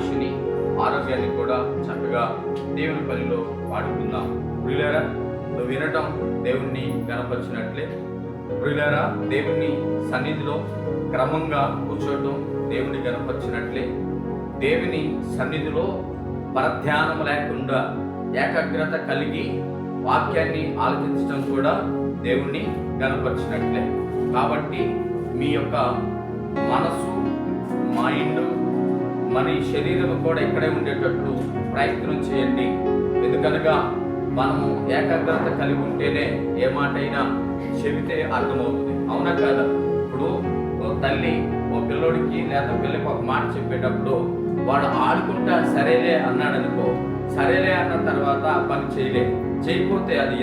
ఆయుష్ని ఆరోగ్యాన్ని కూడా చక్కగా దేవుని పనిలో వాడుకుందాం. ప్రియులారా, నువ్వు వినటం దేవుణ్ణి గణపరిచినట్లే. ప్రియులారా, దేవుని సన్నిధిలో క్రమంగా కూర్చోవటం దేవుని గణపరిచినట్లే. దేవుని సన్నిధిలో పరధ్యానం లేకుండా ఏకాగ్రత కలిగి వాక్యాన్ని ఆలకించడం కూడా దేవుణ్ణి గణపరిచినట్లే. కాబట్టి మీ యొక్క మనసు, మైండ్, మన శరీరం కూడా ఇక్కడే ఉండేటట్లు ప్రయత్నం చేయండి. ఎందుకనగా మనము ఏకాగ్రత కలిగి ఉంటేనే ఏ మాట అయినా చెబితే అర్థమవుతుంది. అవునా కాదా? ఇప్పుడు తల్లి ఓ పిల్లోడికి లేదా పిల్లకి ఒక మాట చెప్పేటప్పుడు వాడు ఆడుకుంటా సరేలే అన్నాడు అనుకో, సరేలే అన్న తర్వాత ఆ పని చేయకపోతే అది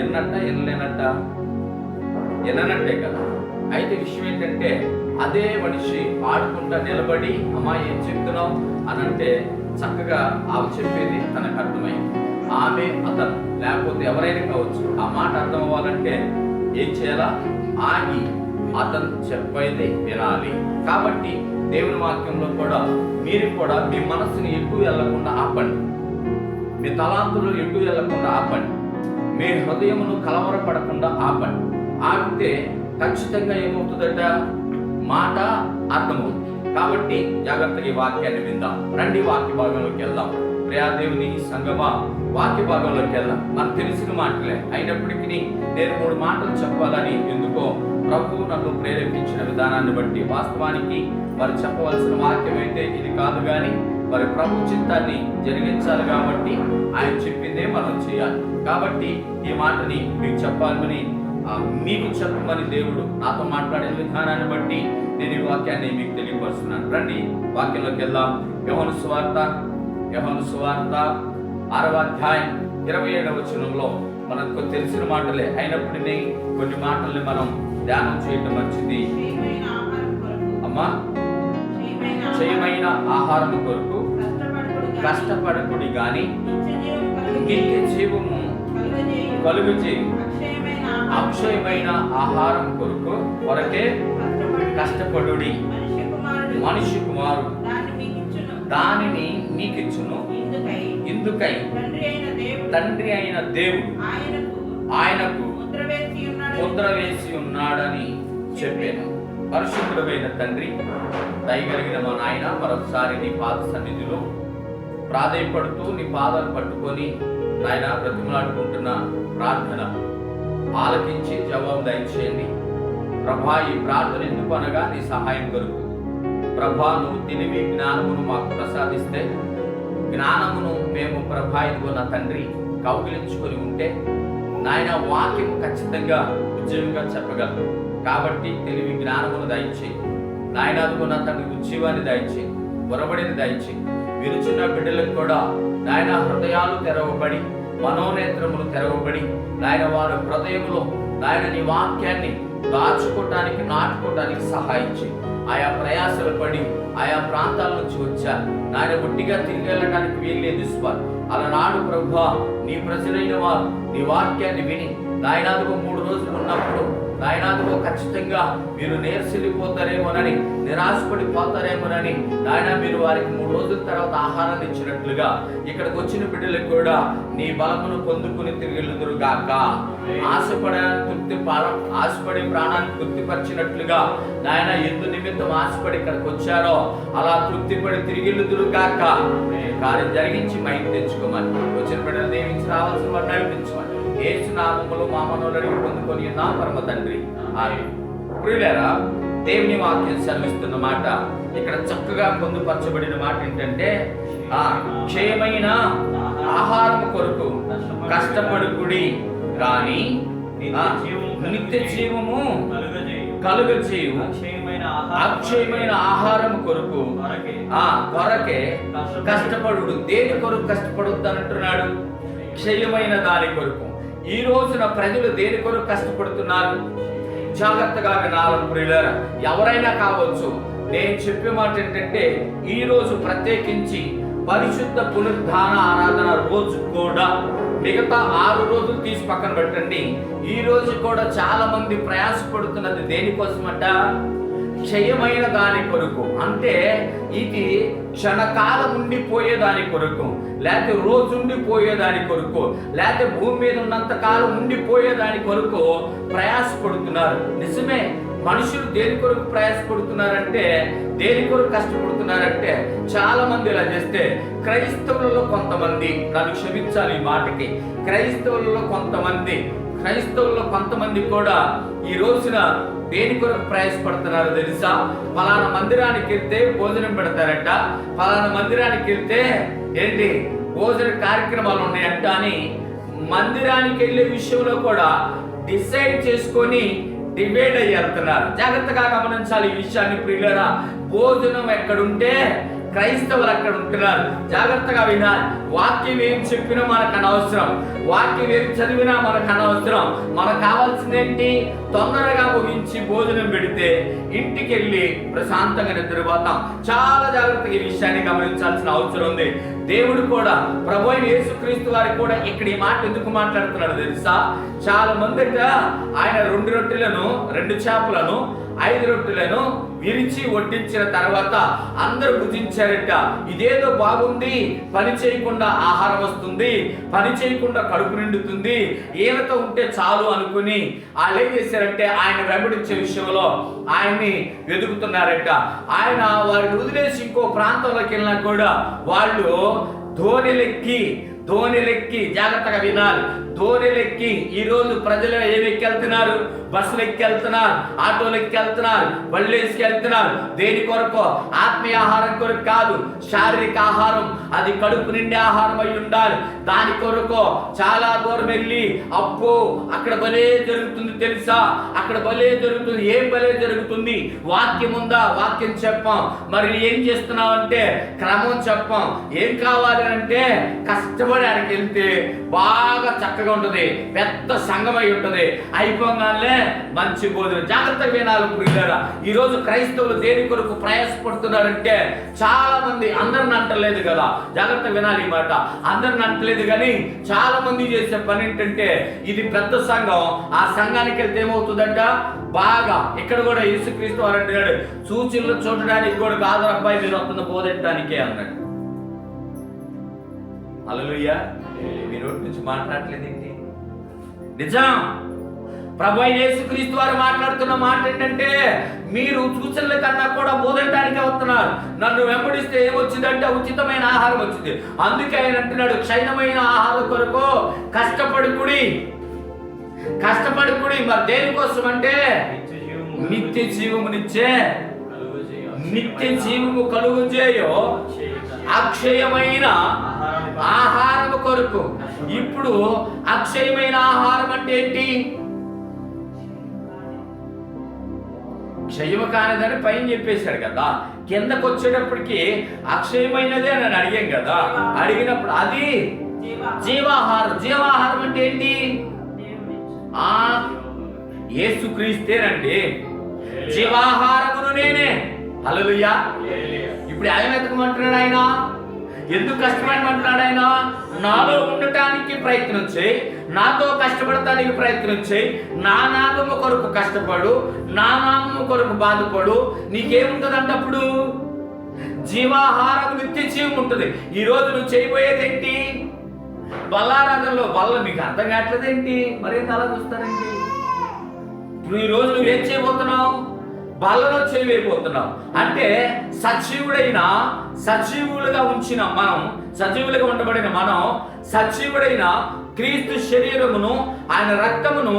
ఎన్నట్టే కదా. అయితే విషయం ఏంటంటే అదే మనిషి ఆడుకుంటా నిలబడి అమ్మా ఏం చెప్తున్నావు అని అంటే చక్కగా ఆమె చెప్పేది తనకు అర్థమైంది. ఆమె, అతను, లేకపోతే ఎవరైనా కావచ్చు, ఆ మాట అర్థం అవ్వాలంటే ఏం చేయాలా? ఆగి అతను చెప్పేది వినాలి. కాబట్టి దేవుని వాక్యంలో కూడా మీరు కూడా మీ మనసుని ఎటు వెళ్లకుండా ఆపండి, మీ తలాంతులు ఎటు వెళ్లకుండా ఆపండి, మీ హృదయమును కలవరపడకుండా ఆపండి. ఆగితే ఖచ్చితంగా ఏమవుతుందట? మాట అర్థమవుతుంది. కాబట్టి జాగ్రత్తగా ఈ వాక్యాన్ని విందాం. రండి వాక్య భాగంలోకి వెళ్దాం. ప్రియాదేవుని సంగమా, వాక్య భాగంలోకి వెళ్దాం. మనకు తెలిసిన మాటలే అయినప్పటికీ నేను 3 మాటలు చెప్పాలని ఎందుకో ప్రభు నన్ను ప్రేరేపించిన విధానాన్ని బట్టి, వాస్తవానికి మరి చెప్పవలసిన వాక్యం అయితే ఇది కాదు, కానీ మరి ప్రభు చిత్తాన్ని జరిగించాలి కాబట్టి ఆయన చెప్పిందే మనం చేయాలి. కాబట్టి ఈ మాటని మీకు చెప్పాలని, మీకు చెప్పమని దేవుడు నాతో మాట్లాడే విధానాన్ని బట్టి నేను ఈ వాక్యాన్ని మీకు తెలియపరుస్తున్నాను. రండి వాక్యంలోకి వెళ్దాం. యోహాను సువార్త 6వ అధ్యాయం 27వ వచనంలో మనకు తెలిసిన మాటలే అయినప్పటికీ కొన్ని మాటల్ని మనం ధ్యానం చేయటం మంచిది. అమ్మా, క్షయమైన ఆహారం కొరకు కష్టపడకుడి గాని నిత్య జీవము కలుగజేయు అక్షయమైన ఆహారం కొరకే కష్టపడుడి. మనిషి కుమారుడు దానిని మీకిచ్చును. ఇందుకై తండ్రి అయిన దేవుడు ఆయనకు ముద్ర వేసి ఉన్నాడని చెప్పాను. పరిశుద్ధుడైన తండ్రి, దయగలిగిన మా నాయన, మరొకసారి నీ పాద సన్నిధిలో ప్రాధేయపడుతూ నీ పాదాలు పట్టుకొని నాయన బ్రతిమలాడుకుంటున్న ప్రార్థన ఆలకించి జవాబు దయచేయండి. ప్రభా, ఈ ప్రార్థన ఎందుకు అనగా నీ సహాయం కొరకు. ప్రభా, నువ్వు తెలివి జ్ఞానమును మాకు ప్రసాదిస్తే, జ్ఞానమును మేము ప్రభా ఇదిగో నా తండ్రి కౌగిలించుకొని ఉంటే నాయన వాక్యం ఖచ్చితంగా ఉద్యోగంగా చెప్పగలరు. కాబట్టి తెలివి జ్ఞానమును దయచేయి నాయన. అదిగో నా తండ్రి ఉద్యోగాన్ని దయచేయి, పొరబడిని దయచేయి. విరుచున్న బిడ్డలకు కూడా నాయన హృదయాలు తెరవబడి, మనోనేత్రములు తెరవబడి నాయన వారి హృదయములో నాయన నీ వాక్యాన్ని దాచుకోవటానికి, నాటుకోవటానికి సహాయం చేయి. ఆయా ప్రయాసలు పడి ఆయా ప్రాంతాల నుంచి వచ్చారు నాయన, ఒట్టిగా తిరిగి వెళ్ళడానికి వీల్లేదు స్వామి. అలనాడు ప్రభువా, నీ ప్రజలైన వారు నీ వాక్యాన్ని విని నాయనాదుగో 3 రోజులు ఉన్నప్పుడు నాయనాదుగో ఖచ్చితంగా మీరు నీరసిల్లిపోతారేమోనని, నిరాశపడిపోతారేమోనని నాయన మీరు వారికి 3 రోజుల తర్వాత ఆహారాన్ని ఇచ్చినట్లుగా ఇక్కడికి వచ్చిన బిడ్డలకు కూడా నీ బలమును పొందుకుని తిరిగిల్లుదురు గాక. ఆశపడి ప్రాణాన్ని తృప్తిపరిచినట్లుగా నాయన ఎందు నిమిత్తం ఆశపడి ఇక్కడికి వచ్చారో అలా తృప్తిపడి తిరిగిల్లుదురు గాక. కార్యం జరిగించి మైండ్ తెచ్చుకోమని, వచ్చిన బిడ్డలు దీవించి రావాల్సిన వారిని నడిపించమని యేసు నామములో మా మనోళ్ళని పొందుకొని నా పరమ తండ్రి, ఆమేన్. ప్రియులారా, దేవుని వాక్యం సెలవిస్తున్న మాట, ఇక్కడ చక్కగా పొందుపరచబడిన మాట ఏంటంటే, క్షయమైన ఆహారం కొరకు కష్టపడుకుడి కానీ నిత్య జీవము కలుగజేయు అక్షయమైన ఆహారం కొరకు కొరకే కష్టపడు. దేని కొరకు కష్టపడొద్దు అంటున్నాడు? క్షయమైన దాని కొరకు. ఈ రోజున ప్రజలు దేని కొరకు కష్టపడుతున్నారు? జాగ్రత్తగా వినాలి ప్రియులారా, ఎవరైనా కావచ్చు. నేను చెప్పే మాట ఏంటంటే, ఈ రోజు ప్రత్యేకించి పరిశుద్ధ పునరుద్ధాన ఆరాధన రోజు కూడా, మిగతా 6 రోజులు తీసి పక్కన పెట్టండి, ఈ రోజు కూడా చాలా మంది ప్రయాసపడుతున్నది దేనికోసమట? క్షయమైన దాని కొరకు, అంటే ఇది క్షణకాలం ఉండిపోయేదాని కొరకు, లేకపోతే రోజు ఉండిపోయేదాని కొరకు, లేకపోతే భూమి మీద ఉన్నంత కాలం ఉండిపోయేదాని కొరకు ప్రయాసపడుతున్నారు. నిజమే, మనుషులు దేని కొరకు ప్రయాసపడుతున్నారంటే, దేని కొరకు కష్టపడుతున్నారంటే, చాలా మంది ఇలా చేస్తే క్రైస్తవులలో కొంతమంది, నన్ను క్షమించాలి ఈ మాటకి, క్రైస్తవులలో కొంతమంది కూడా ఈ రోజున దేని కొరకు ప్రయాసపడుతున్నారు తెలుసా? ఫలానా మందిరానికి వెళ్తే భోజనం పెడతారట, ఫలానా మందిరానికి వెళ్తే ఏంటి భోజన కార్యక్రమాలు ఉన్నాయంట అని మందిరానికి వెళ్ళే విషయంలో కూడా డిసైడ్ చేసుకొని డిబేట్ అయ్యి వెళ్తున్నారు. జాగ్రత్తగా గమనించాలి ఈ విషయాన్ని ప్రియులారా. భోజనం ఎక్కడుంటే క్రైస్తవులు అక్కడ ఉంటున్నారు. జాగ్రత్తగా వినాలి. వాక్యం ఏం చెప్పినా మనకు అనవసరం, వాక్యం ఏం చదివినా మనకు అనవసరం. మనకు కావాల్సిందేంటి? తొందరగా ముగించి భోజనం పెడితే ఇంటికి వెళ్ళి ప్రశాంతంగా నిద్రపోతాం. చాలా జాగ్రత్తగా ఈ విషయాన్ని గమనించాల్సిన అవసరం ఉంది. దేవుడు కూడా, ప్రభు అయిన యేసుక్రీస్తు వారికి కూడా ఇక్కడ ఈ మాట ఎందుకు మాట్లాడుతున్నాడు తెలుసా? చాలా మందిట ఆయన 2 రొట్టెలను 2 చేపలను 5 రొట్టెలను విరిచి వడ్డించిన తర్వాత అందరూ భుజించారట. ఇదేదో బాగుంది, పని చేయకుండా ఆహారం వస్తుంది, పని చేయకుండా కడుపు నిండుతుంది, ఈయనతో ఉంటే చాలు అనుకుని వాళ్ళు ఏం చేశారంటే ఆయన వెంబడించే విషయంలో ఆయన్ని వెతుకుతున్నారట. ఆయన వారిని వదిలేసి ఇంకో ప్రాంతంలోకి వెళ్ళినా కూడా వాళ్ళు ధోనిలెక్కి జాగ్రత్తగా వినాలి. ధోనిలెక్కి ఈరోజు ప్రజలు ఏమి ఎక్కి వెళ్తున్నారు? బస్సులు ఎక్కి వెళ్తున్నారు, ఆటోలు ఎక్కి వెళ్తున్నారు, బళ్ళు వేసుకు వెళ్తున్నారు. దేని కొరకు? ఆత్మీయ ఆహారం కొరకు కాదు, శారీరక ఆహారం, అది కడుపు నిండే ఆహారం అయి ఉండాలి. దాని కొరకు చాలా దూరం వెళ్ళి అబ్బో అక్కడ భలే జరుగుతుంది తెలుసా, అక్కడ భలే జరుగుతుంది. ఏం భలే జరుగుతుంది? వాక్యం ఉందా? వాక్యం చెప్పాం. మరి ఏం చేస్తున్నావు అంటే క్రమం చెప్పాం. ఏం కావాలి అంటే కష్టపడి ఆడికి వెళ్తే బాగా చక్కగా ఉంటుంది, పెద్ద సంఘమై ఉంటుంది, అయిపోగానే మంచి భోజనం. జాగ్రత్తగా వినాలి ప్రియులారా. ఈ రోజు క్రైస్తవులు దేని కొరకు ప్రయాసపడుతున్నారంటే చాలా మంది, అందరిని అంటలేదు కదా, జాగ్రత్తగా వినాలి ఈ మాట, అందరిని అంటలేదు కానీ చాలా మంది చేసే పని ఏంటంటే ఇది పెద్ద సంఘం, ఆ సంఘానికి వెళ్తే ఏమవుతుందంట బాగా. ఇక్కడ కూడా యేసుక్రీస్తు వారు అంటున్నాడు, సూచనలు చూడడానికి కూడా కాదు అబ్బాయి మీరు వస్తున్న బోధెట్టడానికే అన్నాడు. హల్లెలూయా. మీ నోటి నుంచి మాట్లాడలేదేంటి? నిజం. ప్రభు అయిన యేసుక్రీస్తు వారు మాట్లాడుతున్న మాట ఏంటంటే మీరు సూచనల కన్నా కూడా బోధించడానికే వస్తున్నారు. నన్ను వెంబడిస్తే ఏమొచ్చిందంటే ఉచితమైన ఆహారం వచ్చింది. అందుకే ఆయన అంటున్నాడు, క్షయమైన ఆహారం కొరకు కష్టపడుకుడి. మరి దేనికోసం అంటే నిత్య జీవము కలుగు చేయో అక్షయమైన ఆహారం కొరకు. ఇప్పుడు అక్షయమైన ఆహారం అంటే ఏంటి? క్షయము కానిదని పైన చెప్పేశాడు కదా, కిందకు వచ్చేటప్పటికి అక్షయమైనదే అని అడిగాం కదా. అడిగినప్పుడు అది జీవాహారం. జీవాహారం అంటే ఏంటి? యేసుక్రీస్తేనండి. జీవాహారమును నేనే. హల్లెలూయా. ఇప్పుడు ఆయన వెతకమంటున్నాడు, ఆయన ఎందుకు కష్టపడమంటున్నాడు? ఆయన నాలో ఉండటానికి ప్రయత్నం చేయి, నాతో కష్టపడటానికి ప్రయత్నం చేయి, నా నామము కొరకు కష్టపడు, నా నామము కొరకు బాధపడు. నీకేముంటుంది అప్పుడు? జీవాహారం, నిత్య జీవం ఉంటుంది. ఈ రోజు నువ్వు చేయబోయేది ఏంటి? బల్లారాధనలో బల్ల మీకు అర్థం కావట్లేదేంటి? మరేంటి అలా చూస్తారండి? ఇప్పుడు ఈ రోజు నువ్వేం చేయబోతున్నావు? బల్లలో చేయబోతున్నావు. అంటే సజీవులుగా ఉంచిన మనం, సజీవులుగా ఉండబడిన మనం, సజీవుడైన క్రీస్తు శరీరమును ఆయన రక్తమును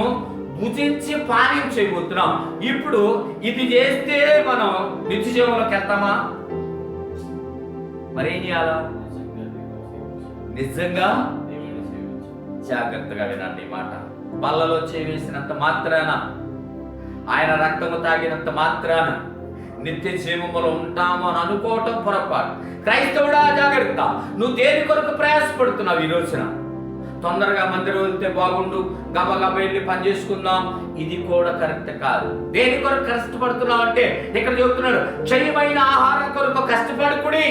భుజించి పానీయం చేయబోతున్నాం. ఇప్పుడు ఇది చేస్తే మనం నిత్య జీవంలోకి వెళ్తామా? మరేం చేయాలా? నిజంగా జాగ్రత్తగా వినండి ఈ మాట. బల్లలో చేవేసినంత మాత్రాన, ఆయన రక్తము తాగినంత మాత్రాన నిత్య జీవములో ఉంటాము అని అనుకోవటం పొరపాటు. క్రైస్తవుడా జాగ్రత్త. నువ్వు దేని కొరకు ప్రయాసపడుతున్నావు? ఈ రోజున తొందరగా మందిరం వెళ్తే బాగుండు, గబగబ వెళ్ళి పని చేసుకుందాం, ఇది కూడా కరెక్ట్ కాదు. దేని కొరకు కష్టపడుతున్నావు అంటే ఇక్కడ చెబుతున్నాడు, క్షయమైన ఆహారం కొరకు కష్టపడుకుడి.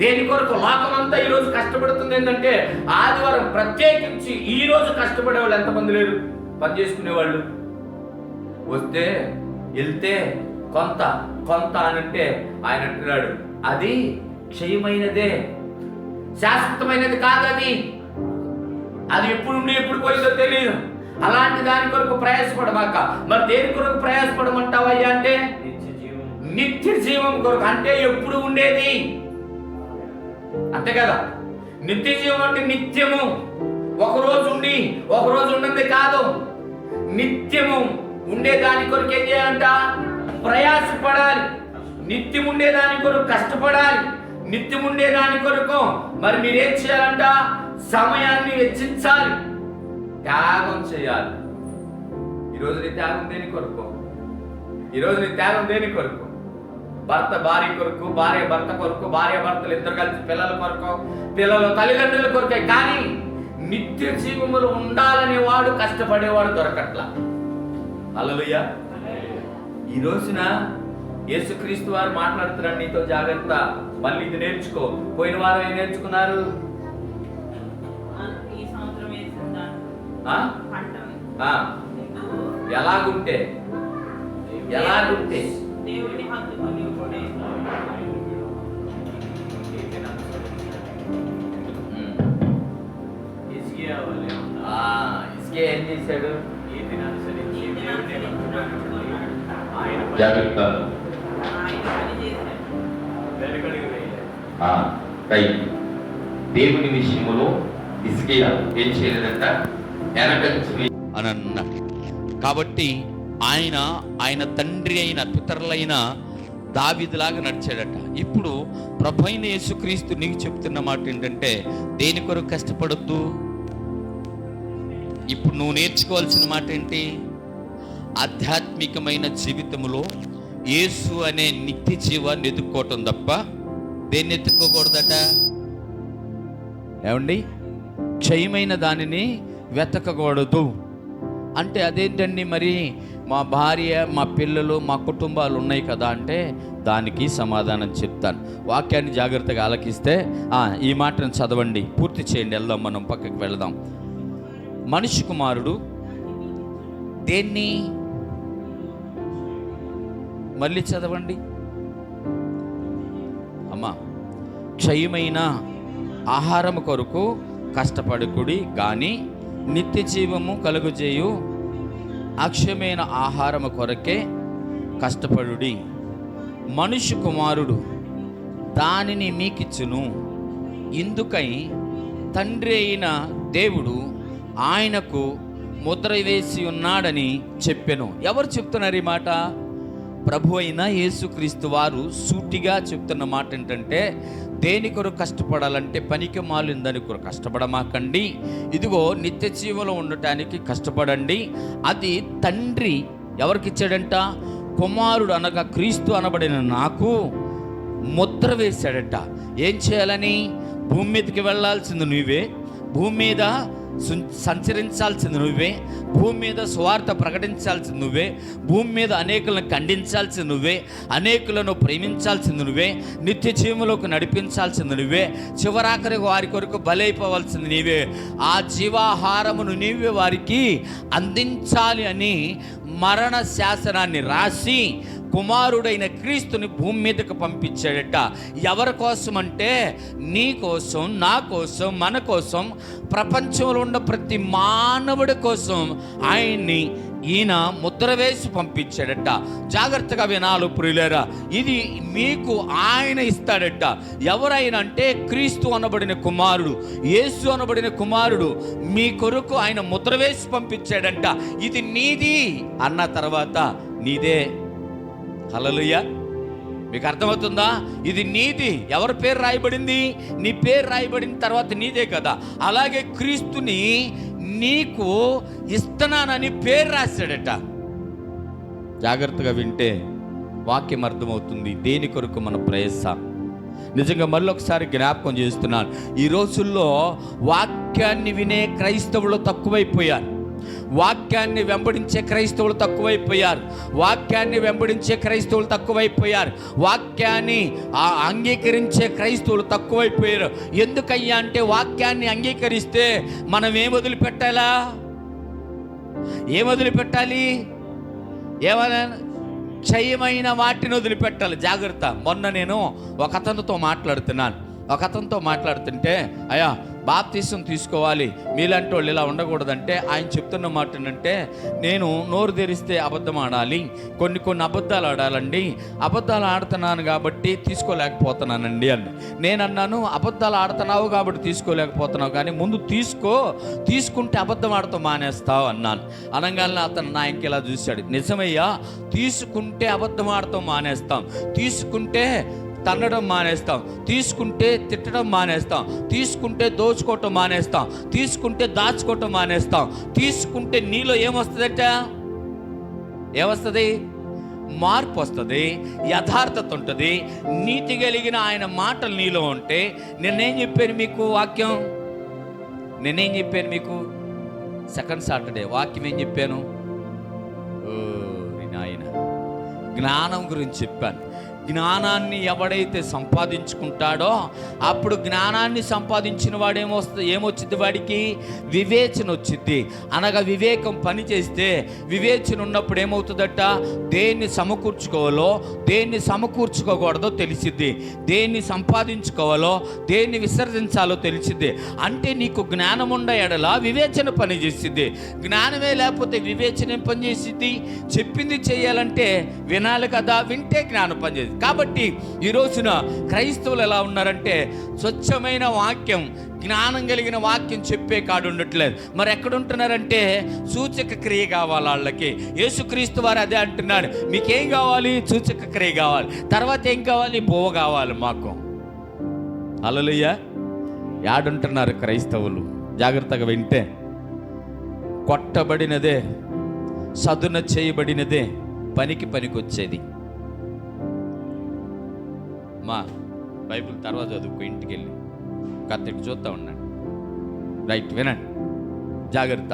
దేని కొరకు? లోకమంతా ఈ రోజు కష్టపడుతుంది ఏంటంటే ఆదివారం ప్రత్యేకించి ఈ రోజు కష్టపడే వాళ్ళు ఎంతమంది లేరు? పని చేసుకునే వాళ్ళు వస్తే వెళ్తే కొంత కొంత అనంటే ఆయన అంటున్నాడు, అది క్షయమైనదే, శాశ్వతమైనది కాదు. అది ఎప్పుడు ఉండి ఎప్పుడు పోయిందో తెలియదు. అలాంటి దాని కొరకు ప్రయాసపడమాక. మరి దేని కొరకు ప్రయాసపడమంటావయ్యా అంటే నిత్య జీవం కొరకు. అంటే ఎప్పుడు ఉండేది, అంతే కదా. నిత్య జీవం అంటే నిత్యము, ఒకరోజు ఉండి ఒకరోజు ఉన్నది కాదు. నిత్యము ఉండేదాని కొరకు ఏం చేయాలంట? ప్రయాసపడాలి. నిత్యం ఉండేదాని కొరకు కష్టపడాలి. నిత్యం ఉండేదాని కొరకు మరి మీరేం చేయాలంట? సమయాన్ని వెచ్చించాలి, త్యాగం చేయాలి. ఈరోజు నీ త్యాగం దేని కొరకు? ఈరోజు నీ త్యాగం దేని కొరకు? భర్త భార్య కొరకు, భార్య భర్త కొరకు, భార్య భర్తలు ఇద్దరు కలిసి పిల్లల కొరకు, పిల్లలు తల్లిదండ్రుల కొరకే. కానీ నిత్య జీవములు ఉండాలనే వాడు, కష్టపడేవాడు దొరకట్లా. హల్లెలూయా. ఈ రోజున యేసుక్రీస్తు వారు మాట్లాడుతున్నారు నీతో, జాగ్రత్త, మళ్ళీ ఇది నేర్చుకో. పోయిన వారం ఏం నేర్చుకున్నారు? ఎలాగుంటే ఇసుకే ఏం చేశాడు? జాగ్రత్త, దేవుని విషయంలో ఇసుకే ఏం చేయలేదంట, అని అన్నాడు. కాబట్టి ఆయన తండ్రి అయిన పితరులైన దావీదులాగా నడిచాడట. ఇప్పుడు ప్రభువైన యేసుక్రీస్తు నీకు చెప్తున్న మాట ఏంటంటే, దేని కొరకు కష్టపడొద్దు. ఇప్పుడు నువ్వు నేర్చుకోవాల్సిన మాట ఏంటి? ఆధ్యాత్మికమైన జీవితంలో యేసు అనే నిత్య జీవాన్ని ఎదుర్కోవటం తప్ప దేన్ని ఎత్తుకోకూడదట. ఏమండి? క్షయమైన దానిని వెతకకూడదు అంటే అదేంటండి? మరి మా భార్య, మా పిల్లలు, మా కుటుంబాలు ఉన్నాయి కదా అంటే దానికి సమాధానం చెప్తాను. వాక్యాన్ని జాగ్రత్తగా ఆలకిస్తే ఈ మాటను చదవండి, పూర్తి చేయండి, వెళ్దాం, మనం పక్కకి వెళదాం. మనిషి కుమారుడు దేన్ని, మళ్ళీ చదవండి అమ్మా. క్షయమైన ఆహారం కొరకు కష్టపడుకుడి గాని నిత్య జీవము కలుగుజేయు అక్షయమైన ఆహారము కొరకే కష్టపడుడి. మనుష్య కుమారుడు దానిని మీకిచ్చును. ఇందుకై తండ్రి అయిన దేవుడు ఆయనకు ముద్ర వేసి ఉన్నాడని చెప్పెను. ఎవరు చెప్తున్నారు ఈ మాట? ప్రభు అయిన యేసుక్రీస్తు వారు సూటిగా చెప్తున్న మాట ఏంటంటే, దేని కొరకు కష్టపడాలంటే పనికి మాలిందని కొరకు కష్టపడమాకండి. ఇదిగో నిత్య జీవంలో ఉండటానికి కష్టపడండి. అది తండ్రి ఎవరికి ఇచ్చాడంట? కుమారుడు అనగా క్రీస్తు అనబడిన నాకు ముద్ర వేశాడట. ఏం చేయాలని? భూమి మీదకి వెళ్ళాల్సింది నువ్వే, భూమి మీద సంచరించాల్సింది నువ్వే, భూమి మీద సువార్త ప్రకటించాల్సింది నువ్వే, భూమి మీద అనేకులను ఖండించాల్సింది నువ్వే, అనేకులను ప్రేమించాల్సింది నువ్వే, నిత్య జీవంలోకి నడిపించాల్సింది నువ్వే, చివరాఖరి వారి కొరకు బలైపోవాల్సింది నీవే. ఆ జీవాహారమును నీవే వారికి అందించాలి అని మరణ శాసనాన్ని రాసి కుమారుడైన క్రీస్తుని భూమి మీదకు పంపించాడట. ఎవరి కోసం అంటే నీ కోసం, నా కోసం, మన కోసం, ప్రపంచంలో ఉన్న ప్రతి మానవుడి కోసం ఆయన్ని ఈయన ముద్ర వేసి పంపించాడట. జాగ్రత్తగా వినాలి ప్రియులారా, ఇది మీకు ఆయన ఇస్తాడట. ఎవరైనా అంటే క్రీస్తు అనబడిన కుమారుడు, యేసు అనబడిన కుమారుడు మీ కొరకు ఆయన ముద్ర వేసి పంపించాడంట. ఇది నీది అన్న తర్వాత నీదే. హల్లెలూయా. మీకు అర్థమవుతుందా? ఇది నీది. ఎవరి పేరు రాయబడింది? నీ పేరు రాయబడిన తర్వాత నీదే కదా. అలాగే క్రీస్తుని నీకు ఇస్తున్నానని పేరు రాశాడట. జాగ్రత్తగా వింటే వాక్యం అర్థమవుతుంది దేని కొరకు మన ప్రయాస. నిజంగా మళ్ళీ ఒకసారి జ్ఞాపకం చేస్తున్నాను, ఈ రోజుల్లో వాక్యాన్ని వినే క్రైస్తవులు తక్కువైపోయారు. వాక్యాన్ని వెంబడించే క్రైస్తవులు తక్కువైపోయారు. వాక్యాన్ని వెంబడించే క్రైస్తవులు తక్కువైపోయారు. వాక్యాన్ని అంగీకరించే క్రైస్తవులు తక్కువైపోయారు. ఎందుకయ్యా అంటే వాక్యాన్ని అంగీకరిస్తే మనం ఏం వదిలిపెట్టాలా? ఏం వదిలిపెట్టాలి? ఏమైనా క్షయమైన వాటిని వదిలిపెట్టాలి. జాగ్రత్త. మొన్న నేను ఒక అతనితో మాట్లాడుతుంటే అయ్యా బాప్తీసం తీసుకోవాలి, మీలాంటి వాళ్ళు ఇలా ఉండకూడదంటే ఆయన చెప్తున్న మాట ఏంటంటే, నేను నోరు తెరిస్తే అబద్ధం ఆడాలి, కొన్ని అబద్ధాలు ఆడాలండి, అబద్ధాలు ఆడుతున్నాను కాబట్టి తీసుకోలేకపోతున్నానండి అని. నేను అన్నాను, అబద్ధాలు ఆడుతున్నావు కాబట్టి తీసుకోలేకపోతున్నావు, కానీ ముందు తీసుకుంటే అబద్ధం ఆడతాం మానేస్తావు అన్నాను. అనగానే అతను నా ఇంకెలా చూశాడు. నిజమయ్యా, తీసుకుంటే అబద్ధం ఆడతాం మానేస్తాం, తీసుకుంటే తన్నడం మానేస్తాం, తీసుకుంటే తిట్టడం మానేస్తాం, తీసుకుంటే దోచుకోవటం మానేస్తాం, తీసుకుంటే దాచుకోవటం మానేస్తాం. తీసుకుంటే నీలో ఏమొస్తుంది? మార్పు వస్తుంది, యథార్థత ఉంటుంది, నీతి కలిగిన ఆయన మాటలు నీలో ఉంటే. నేనేం చెప్పాను మీకు సెకండ్ సాటర్డే వాక్యం ఏం చెప్పాను? నాయన జ్ఞానం గురించి చెప్పాను. జ్ఞానాన్ని ఎవడైతే సంపాదించుకుంటాడో అప్పుడు జ్ఞానాన్ని సంపాదించిన వాడు ఏమొచ్చింది? వాడికి వివేచన వచ్చింది. అనగా వివేకం పని చేస్తే వివేచన ఉన్నప్పుడు ఏమవుతుందట? దేన్ని సమకూర్చుకోవాలో దేన్ని సమకూర్చుకోకూడదో తెలిసిద్ది, దేన్ని సంపాదించుకోవాలో దేన్ని విసర్జించాలో తెలిసిద్ది. అంటే నీకు జ్ఞానం ఉండ ఎడల వివేచన పని చేసిద్ది. జ్ఞానమే లేకపోతే వివేచన ఏం పని చేసిద్ది? చెప్పింది చేయాలంటే వినాలి కదా, వింటే జ్ఞానం పనిచేస్తుంది. కాబట్టి ఈ రోజున క్రైస్తవులు ఎలా ఉన్నారంటే, స్వచ్ఛమైన వాక్యం, జ్ఞానం కలిగిన వాక్యం చెప్పే కాడు ఉండట్లేదు. మరి ఎక్కడుంటున్నారంటే సూచక క్రియ కావాలి వాళ్ళకి. యేసుక్రీస్తు వారు అదే అంటున్నాడు, మీకేం కావాలి? సూచక క్రియ కావాలి. తర్వాత ఏం కావాలి? బోవ కావాలి మాకు. హల్లెలూయా. యాడుంటున్నారు క్రైస్తవులు? జాగ్రత్తగా వింటే, కొట్టబడినదే, సదున చేయబడినదే పనికొచ్చేది. మా బైబిల్ తర్వాత చదువుకో, ఇంటికి వెళ్ళి కత్తికి చూస్తూ ఉండండి. రైట్, వినండి జాగ్రత్త.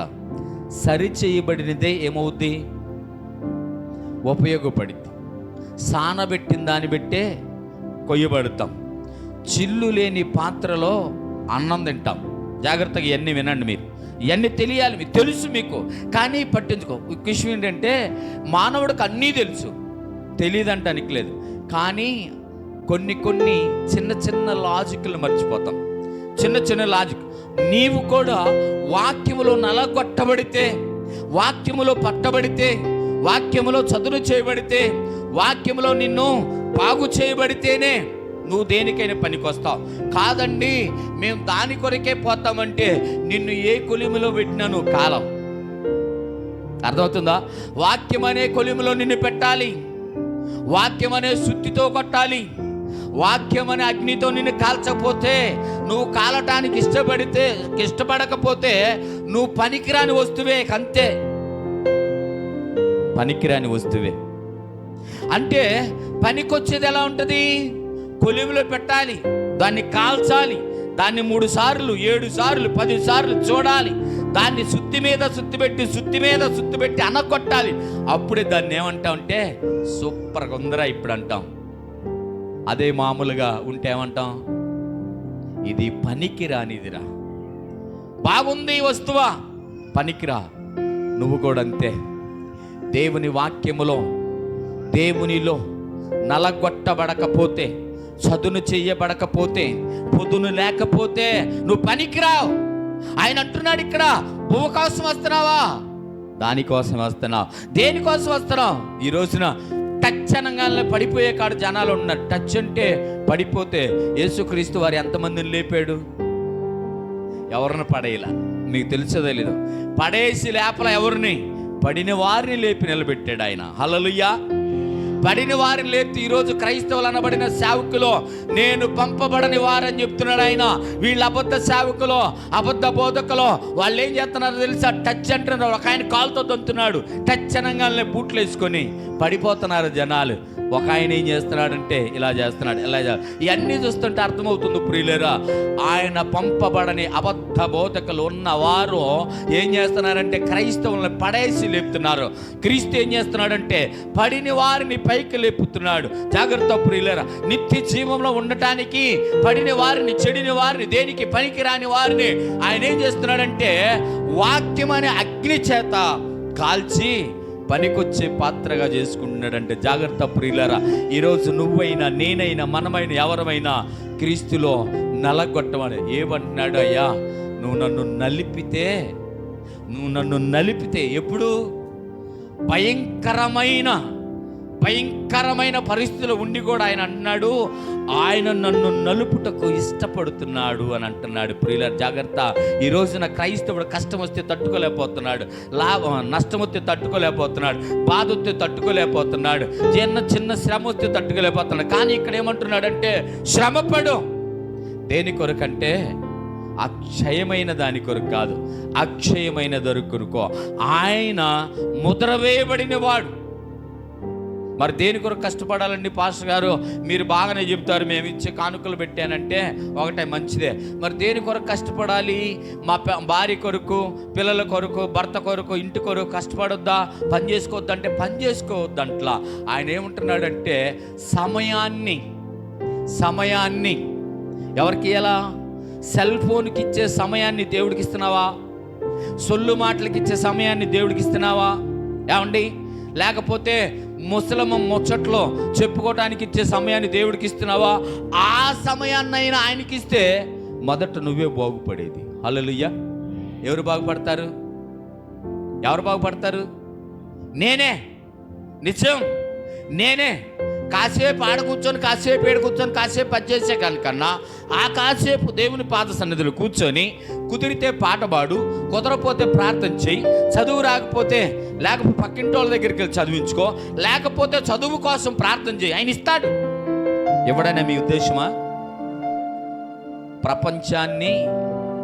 సరి చేయబడినదే ఏమవుద్ది? ఉపయోగపడింది. సానబెట్టిన దాన్ని బట్టే కొయ్యబడతాం. చిల్లు లేని పాత్రలో అన్నం తింటాం. జాగ్రత్తగా ఇవన్నీ వినండి. మీరు ఇవన్నీ తెలియాలి, మీకు తెలుసు మీకు, కానీ పట్టించుకో. విషయం ఏంటంటే, మానవుడికి అన్నీ తెలుసు, తెలియదంటానికి లేదు, కానీ కొన్ని చిన్న లాజిక్లు మర్చిపోతాం. చిన్న లాజిక్. నీవు కూడా వాక్యములో నలగొట్టబడితే, వాక్యములో పట్టబడితే, వాక్యములో చదును చేయబడితే, వాక్యములో నిన్ను బాగు చేయబడితేనే నువ్వు దేనికైనా పనికొస్తావు. కాదండి మేము దాని కొరకే పోతామంటే నిన్ను ఏ కొలిమిలో పెట్టినా నువ్వు కాలం. అర్థమవుతుందా? వాక్యం అనే కొలిమిలో నిన్ను పెట్టాలి, వాక్యం అనే సుత్తితో కొట్టాలి, వాక్యం అనే అగ్నితో నిన్ను కాల్చకపోతే, నువ్వు కాలటానికి ఇష్టపడకపోతే నువ్వు పనికిరాని వస్తువే. అంతే, పనికిరాని వస్తువే. అంటే పనికొచ్చేది ఎలా ఉంటుంది? కొలిమిలో పెట్టాలి, దాన్ని కాల్చాలి, దాన్ని 3 సార్లు 7 సార్లు 10 సార్లు చూడాలి, దాన్ని సుత్తి మీద సుత్తి పెట్టి అనగొట్టాలి. అప్పుడే దాన్ని ఏమంటామంటే సూపర్గా ఉందిరా ఇప్పుడు అంటాం. అదే మామూలుగా ఉంటే ఏమంటాం? ఇది పనికిరానిదిరా. బాగుంది వస్తువా, పనికిరా. నువ్వు కూడా అంతే. దేవుని వాక్యములో, దేవునిలో నలగొట్టబడకపోతే, చదును చెయ్యబడకపోతే, పొదును లేకపోతే నువ్వు పనికిరావు. ఆయన అంటున్నాడు ఇక్కడ, భూమి కోసం వస్తున్నావా? దానికోసం వస్తున్నావు. దేనికోసం వస్తున్నావు? ఈ రోజున టచ్ అనగానే పడిపోయే కాడు జనాలు ఉన్నారు. టచ్ అంటే పడిపోతే యేసుక్రీస్తు వారు ఎంతమందిని లేపాడు? ఎవరిని పడేయలా. మీకు తెలిసేదే లేదు. పడేసి లేపల ఎవరిని? పడిన వారిని లేపి నిలబెట్టాడు ఆయన. హల్లెలూయా. పడిన వారిని లేపి ఈరోజు క్రైస్తవులు అనబడిన సేవకులు నేను పంపబడని వారని చెప్తున్నాడు ఆయన. వీళ్ళు అబద్ధ సేవకులు, అబద్ధ బోధకులు. వాళ్ళు ఏం చేస్తున్నారో తెలుసా? టచ్ అంటున్నారు. ఒక ఆయన కాలుతో దొంతున్నాడు, టచ్ అనగానే బూట్లు వేసుకొని పడిపోతున్నారు జనాలు. ఒక ఆయన ఏం చేస్తున్నాడంటే ఇలా చేస్తున్నాడు, ఇలా ఇవన్నీ చూస్తుంటే అర్థమవుతుంది ప్రియులారా, ఆయన పంపబడని అబద్ధ బోధకులు ఉన్నవారు ఏం చేస్తున్నారంటే క్రైస్తవులను పడేసి లేపుతున్నారు. క్రీస్తు ఏం చేస్తున్నాడంటే పడిన వారిని పైకి లేపుతున్నాడు. జాగ్రత్త ప్రియులారా. నిత్య జీవంలో ఉండటానికి పడిన వారిని, చెడిన వారిని, దేనికి పనికిరాని వారిని ఆయన ఏం చేస్తున్నాడంటే వాక్యం అనే అగ్ని చేత కాల్చి పనికొచ్చే పాత్రగా చేసుకుంటున్నాడంటే జాగ్రత్త ప్రియులారా. ఈరోజు నువ్వైనా నేనైనా మనమైనా ఎవరమైనా క్రీస్తులో నలగొట్టమని ఏమంటున్నాడు? అయ్యా నువ్వు నన్ను నలిపితే ఎప్పుడు భయంకరమైన పరిస్థితులు ఉండి కూడా ఆయన అంటున్నాడు, ఆయన నన్ను నలుపుటకు ఇష్టపడుతున్నాడు అని అంటున్నాడు. ప్రియుల జాగ్రత్త. ఈ రోజున క్రైస్తవుడు కష్టం వస్తే తట్టుకోలేకపోతున్నాడు, నష్టం వస్తే తట్టుకోలేకపోతున్నాడు, బాధ వస్తే తట్టుకోలేకపోతున్నాడు, చిన్న శ్రమ వస్తే తట్టుకోలేకపోతున్నాడు. కానీ ఇక్కడ ఏమంటున్నాడంటే శ్రమపడు. దేని కొరకంటే అక్షయమైన దాని కొరకు కాదు, అక్షయమైన కొరకు. ఆయన ముద్ర వేయబడిన వాడు. మరి దేని కొరకు కష్టపడాలండి పాస్టర్ గారు? మీరు బాగానే చెప్తారు, మేము ఇచ్చే కానుకలు పెట్టానంటే ఒకటే మంచిదే. మరి దేని కొరకు కష్టపడాలి? మా భార్య కొరకు, పిల్లల కొరకు, భర్త కొరకు, ఇంటి కొరకు కష్టపడొద్దా? పని చేసుకోవద్దంటే పని చేసుకోవద్దంట్లా. ఆయన ఏమంటున్నాడంటే సమయాన్ని ఎవరికి ఎలా? సెల్ ఫోన్కి ఇచ్చే సమయాన్ని దేవుడికి ఇస్తున్నావా? సొల్లు మాటలకి ఇచ్చే సమయాన్ని దేవుడికి ఇస్తున్నావా? ఏమండి? లేకపోతే ముచ్చట్లో చెప్పుకోవటానికి ఇచ్చే సమయాన్ని దేవుడికి ఇస్తున్నావా? ఆ సమయాన్నైనా ఆయనకి ఇస్తే మొదట నువ్వే బాగుపడేది. హల్లెలూయా. ఎవరు బాగుపడతారు? నేనే. నిజం, నేనే. కాసేపు ఆడ కూర్చొని, కాసేపు ఏడు కూర్చొని, కాసేపు పని చేసే కనుకన్నా ఆ కాసేపు దేవుని పాద సన్నిధిలో కూర్చొని, కుదిరితే పాట పాడు, కుదరపోతే ప్రార్థన చెయ్యి, చదువు రాకపోతే లేకపోతే పక్కింటి వాళ్ళ దగ్గరికి వెళ్ళి చదివించుకో, లేకపోతే చదువు కోసం ప్రార్థన చేయి, ఆయన ఇస్తాడు. ఎవడైనా మీ ఉద్దేశమా? ప్రపంచాన్ని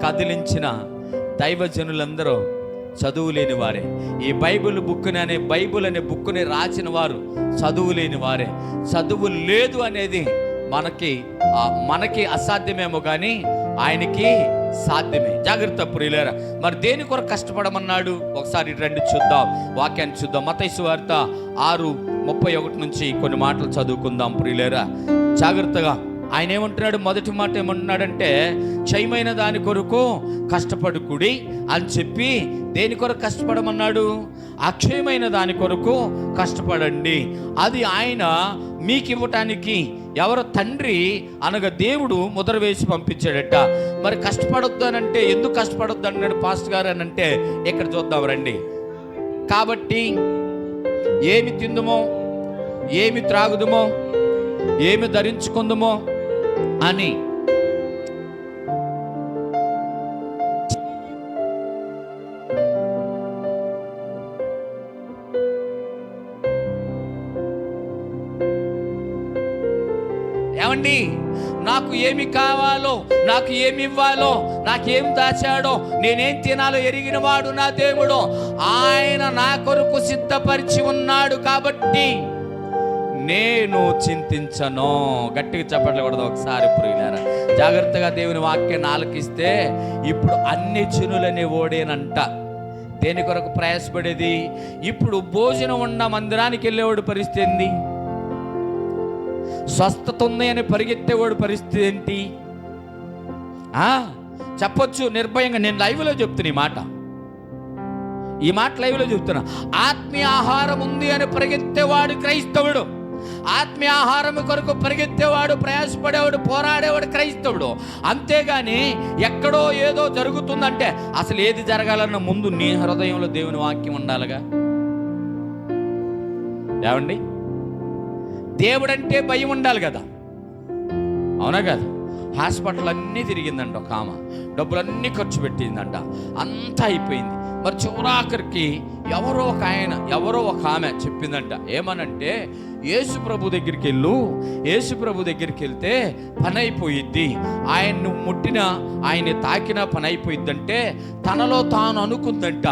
కదిలించిన దైవజనులందరూ చదువు లేని వారే. ఈ బైబిల్ అనే బుక్కుని రాసిన వారు చదువు లేని వారే. చదువు లేదు అనేది మనకి అసాధ్యమేమో కానీ ఆయనకి సాధ్యమే. జాగ్రత్త ప్రియులారా. మరి దేని కొరకు కష్టపడమన్నాడు? ఒకసారి రండి చూద్దాం, వాక్యాన్ని చూద్దాం. మత్తయి సువార్త 6:31 నుంచి కొన్ని మాటలు చదువుకుందాం ప్రియులారా. జాగ్రత్తగా. ఆయన ఏమంటున్నాడు? మొదటి మాట ఏమంటున్నాడంటే క్షయమైన దాని కొరకు కష్టపడుకుడి అని చెప్పి దేని కొరకు కష్టపడమన్నాడు? అక్షయమైన దాని కొరకు కష్టపడండి. అది ఆయన మీకు ఇవ్వటానికి ఎవరో తండ్రి అనగా దేవుడు ముద్ర వేసి పంపించాడట. మరి కష్టపడొద్దు అని అంటే ఎందుకు కష్టపడొద్దు అన్నాడు పాస్టర్ గారు అని అంటే ఇక్కడ చూద్దాం రండి. కాబట్టి ఏమి తిందుమో, ఏమి త్రాగుదుమో, ఏమి ధరించుకుందుమో అని ఏమండి, నాకు ఏమి కావాలో, నాకు ఏమి ఇవ్వాలో, నాకేం దాచాడో, నేనేం తినాలో ఎరిగిన వాడు నా దేవుడు. ఆయన నా కొరకు సిద్ధపరిచి ఉన్నాడు కాబట్టి నేను చింతించను. గట్టిగా చెప్పట్లేదు ఒకసారి ప్రియులారా. జాగ్రత్తగా దేవుని వాక్యాన్ని ఆలకిస్తే ఇప్పుడు అన్ని చినులని ఓడేనంట. దేని కొరకు ప్రయాసపడేది? ఇప్పుడు భోజనం ఉన్న మందిరానికి వెళ్ళేవాడు పరిస్థితి ఏంది? స్వస్థత ఉంది అని పరిగెత్తేవాడు పరిస్థితి ఏంటి? చెప్పొచ్చు నిర్భయంగా. నేను లైవ్లో చెప్తున్నా ఈ మాట లైవ్లో చెప్తున్నా. ఆత్మీయ ఆహారం ఉంది అని పరిగెత్తేవాడు క్రైస్తవుడు. ఆత్మీయ ఆహారం కొరకు పరిగెత్తేవాడు, ప్రయాసపడేవాడు, పోరాడేవాడు క్రైస్తవుడు. అంతేగాని ఎక్కడో ఏదో జరుగుతుందంటే అసలు ఏది జరగాలన్న ముందు నీ హృదయంలో దేవుని వాక్యం ఉండాలిగా. ఏమండి? దేవుడంటే భయం ఉండాలి కదా, అవునా కదా? హాస్పిటల్ అన్నీ తిరిగిందంట ఒక ఆమె, డబ్బులన్నీ ఖర్చు పెట్టిందంట, అంతా అయిపోయింది. మరి చివరాఖరికి ఎవరో ఒక ఆమె చెప్పిందంట, ఏమనంటే యేసు ప్రభు దగ్గరికి యేసు ప్రభు దగ్గరికి వెళ్తే పని అయిపోయిద్ది, ఆయన్ను ముట్టినా ఆయన్ని తాకినా పని అయిపోయిద్దంటే తనలో తాను అనుకుందంట,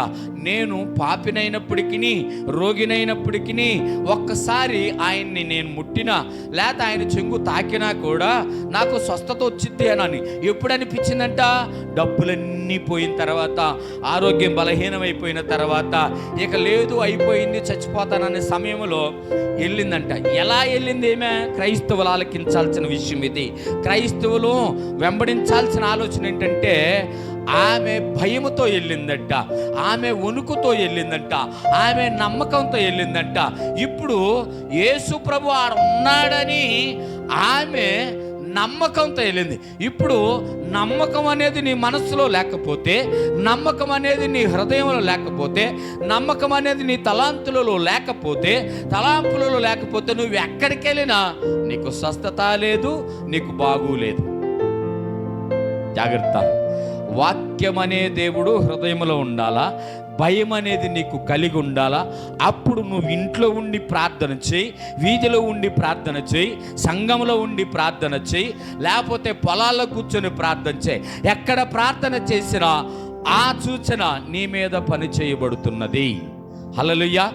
నేను పాపినైనప్పటికీ రోగినైనప్పటికీ ఒక్కసారి ఆయన్ని నేను ముట్టినా లేక ఆయన చెంగు తాకినా కూడా నాకు స్వస్థత వచ్చింది అని ఎప్పుడు అనిపించిందంట? డబ్బులన్నీ అన్నీ పోయిన తర్వాత, ఆరోగ్యం బలహీనమైపోయిన తర్వాత, ఇక లేదు అయిపోయింది చచ్చిపోతాననే సమయంలో వెళ్ళిందంట. ఎలా వెళ్ళింది? ఏమే క్రైస్తవులు ఆలకించాల్సిన విషయం ఇది. క్రైస్తవులు వెంబడించాల్సిన ఆలోచన ఏంటంటే, ఆమె భయముతో వెళ్ళిందంట, ఆమె వణుకుతో వెళ్ళిందంట, ఆమె నమ్మకంతో వెళ్ళిందంట. ఇప్పుడు యేసు ప్రభు ఆడ ఉన్నాడని ఆమె నమ్మకంతో వెళ్ళింది. ఇప్పుడు నమ్మకం అనేది నీ మనసులో లేకపోతే, నమ్మకం అనేది నీ హృదయంలో లేకపోతే, నమ్మకం అనేది నీ తలాంతులలో లేకపోతే నువ్వు ఎక్కడికి వెళ్ళినా నీకు స్వస్థత లేదు, నీకు బాగులేదు. జాగ్రత్త. వాక్యం అనే దేవుడు హృదయంలో ఉండాలా, భయం అనేది నీకు కలిగి ఉండాలా. అప్పుడు నువ్వు ఇంట్లో ఉండి ప్రార్థన చేయి, వీధిలో ఉండి ప్రార్థన చేయి, సంఘంలో ఉండి ప్రార్థన చేయి, లేకపోతే పొలాల్లో కూర్చొని ప్రార్థన చేయి. ఎక్కడ ప్రార్థన చేసినా ఆ సూచన నీ మీద పని చేయబడుతున్నది. హల్లెలూయా.